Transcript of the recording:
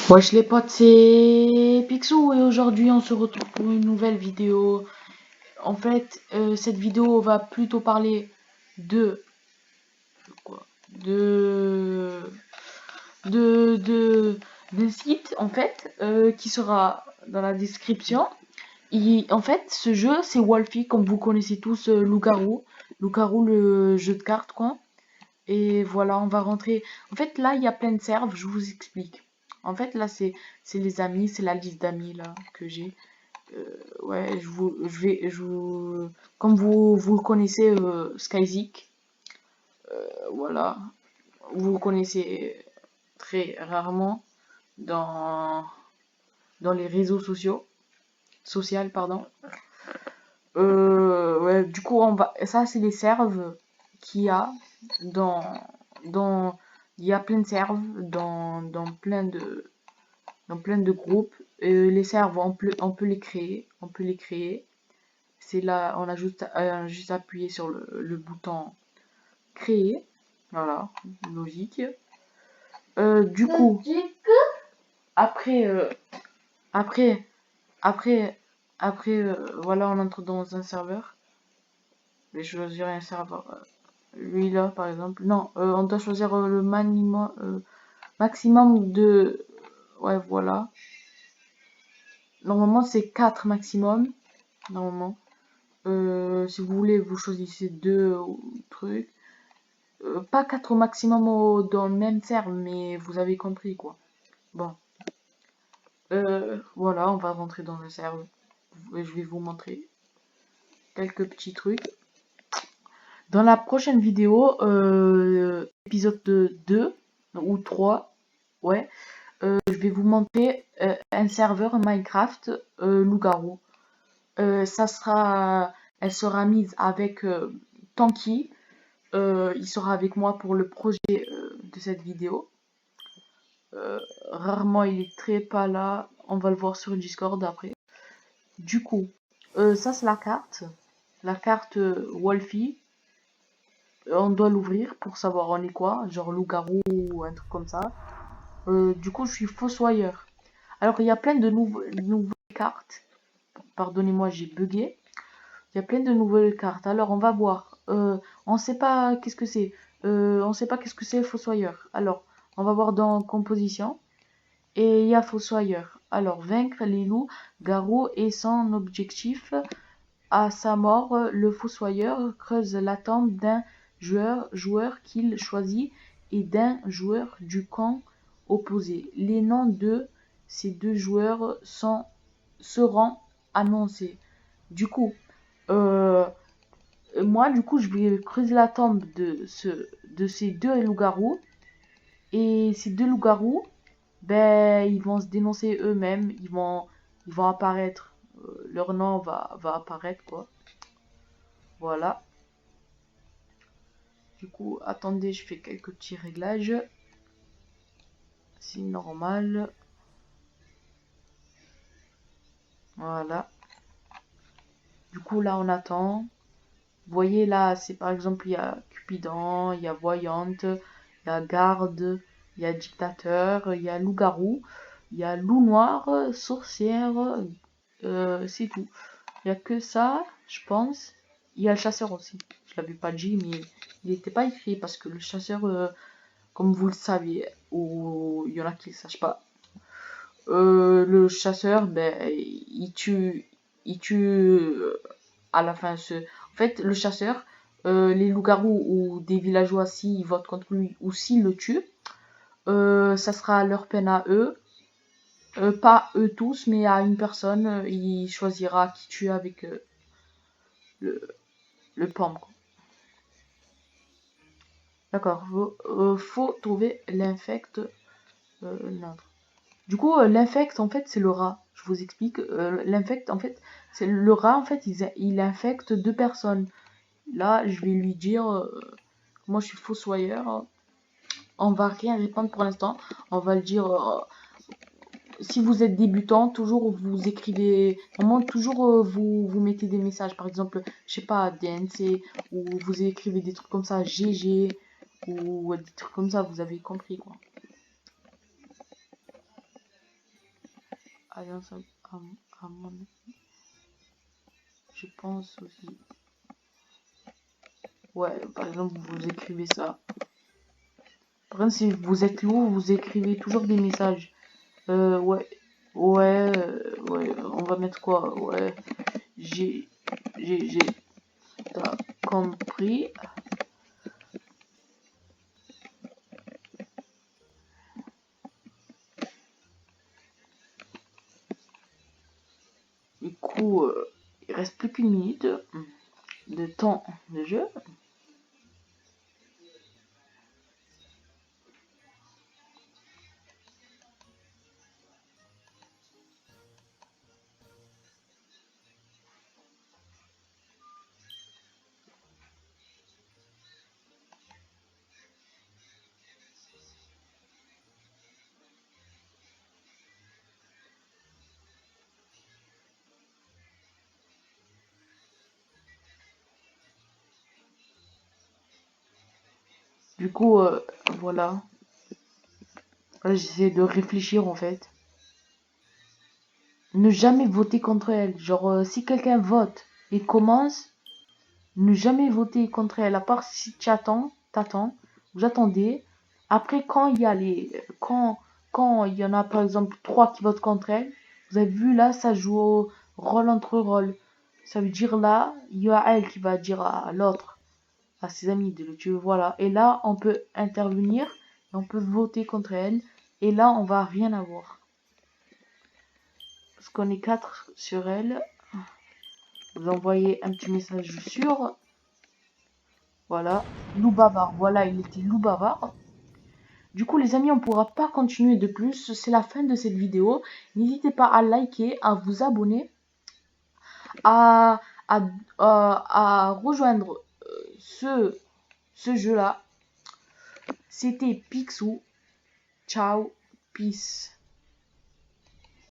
Wesh les potes, c'est Picsou et aujourd'hui on se retrouve pour une nouvelle vidéo. En fait, cette vidéo va plutôt parler de quoi de d'un site en fait qui sera dans la description. En fait, ce jeu c'est Wolfie, comme vous connaissez tous, Loup-garou, le jeu de cartes quoi. Et voilà, on va rentrer. En fait, là, il y a plein de servs, je vous explique. En fait, là, c'est les amis, c'est la liste d'amis là que j'ai. Ouais, comme vous le connaissez, Skyzik, voilà, vous le connaissez très rarement dans les réseaux social, pardon. Ouais, du coup, ça, c'est les servs qu'il y a dans, dans, il y a plein de servs dans plein de groupes. Les servs, on peut les créer, C'est là, on a juste appuyé sur le bouton créer, voilà, logique. Du coup, après, après, après, voilà, on entre dans un serveur. Je vais choisir un serveur. Lui là, par exemple. Non, on doit choisir le maximum de. Ouais, voilà. Normalement, c'est 4 maximum. Normalement. Si vous voulez, vous choisissez 2 trucs. Pas 4 au maximum dans le même serve, mais vous avez compris quoi. Bon. Voilà, on va rentrer dans le serve. Je vais vous montrer quelques petits trucs. Dans la prochaine vidéo, épisode 2 ou 3, ouais, je vais vous montrer un serveur Minecraft loup-garou. Elle sera mise avec Tanky. Il sera avec moi pour le projet de cette vidéo. Rarement il est très pas là. On va le voir sur Discord après. Du coup, ça c'est la carte. La carte Wolfie. On doit l'ouvrir pour savoir on est quoi. Genre loup-garou ou un truc comme ça. Du coup, je suis fossoyeur. Alors, il y a plein de nouvelles cartes. Pardonnez-moi, j'ai bugué. Il y a plein de nouvelles cartes. Alors, on va voir. On sait pas qu'est-ce que c'est. On sait pas qu'est-ce que c'est Fossoyeur. Alors, on va voir dans Composition. Et il y a Fossoyeur. Alors, vaincre les loups, garous et son objectif. À sa mort, le Fossoyeur creuse la tombe d'un joueur qu'il choisit et d'un joueur du camp opposé. Les noms de ces deux joueurs seront annoncés. Du coup, euh, moi, je vais creuser la tombe de ces deux loups-garous. Et ces deux loups-garous, ben, ils vont se dénoncer eux-mêmes. Ils vont apparaître. Leur nom va apparaître, quoi. Voilà. Du coup, attendez, je fais quelques petits réglages. C'est normal. Voilà. Du coup, là, on attend. Vous voyez, là, c'est par exemple, il y a Cupidon, il y a Voyante, il y a Garde, il y a Dictateur, il y a Loup-garou, il y a Loup noir, Sorcière, c'est tout. Il n'y a que ça, je pense. Il y a le chasseur aussi. Je l'avais pas dit, mais il n'était pas écrit parce que le chasseur, comme vous le savez, ou il y en a qui ne le sachent pas, le chasseur, ben, il tue à la fin. En fait, le chasseur, les loups-garous ou des villageois, s'ils votent contre lui ou s'ils le tuent, ça sera leur peine à eux. Pas eux tous, mais à une personne, il choisira qui tuer avec le, le pomme. D'accord, faut trouver l'infect. Non. Du coup, l'infect, en fait, c'est le rat. Je vous explique. L'infect, en fait, c'est le rat, en fait, il infecte 2 personnes. Là, je vais lui dire, moi, je suis fossoyeur. On va rien répondre pour l'instant. On va le dire, si vous êtes débutant, toujours vous écrivez, vraiment toujours vous mettez des messages. Par exemple, je sais pas, DNC, ou vous écrivez des trucs comme ça, GG, ou des trucs comme ça, vous avez compris, quoi. Alliance à mon avis. Je pense aussi. Ouais, par exemple, vous écrivez ça. Par exemple, si vous êtes lourd, vous écrivez toujours des messages. Ouais, ouais, on va mettre quoi? Ouais, j'ai, t'as compris. Du coup, il reste plus qu'une minute de temps de jeu. Du coup, voilà. Là, j'essaie de réfléchir en fait. Ne jamais voter contre elle. Genre, si quelqu'un vote et commence, ne jamais voter contre elle. À part si tu t'attends, vous attendez. Après, quand il y en a par exemple 3 qui votent contre elle, vous avez vu là, ça joue au rôle entre rôle. Ça veut dire là, il y a elle qui va dire à l'autre, à ses amis de le tuer, voilà. Et là, on peut intervenir, et on peut voter contre elle. Et là, on va rien avoir. Parce qu'on est 4 sur elle. Vous envoyez un petit message sur. Voilà. Loup bavard. Voilà, il était loup bavard. Du coup, les amis, on ne pourra pas continuer de plus. C'est la fin de cette vidéo. N'hésitez pas à liker, à vous abonner, à, à, à rejoindre ce jeu-là. C'était Picsou. Ciao. Peace.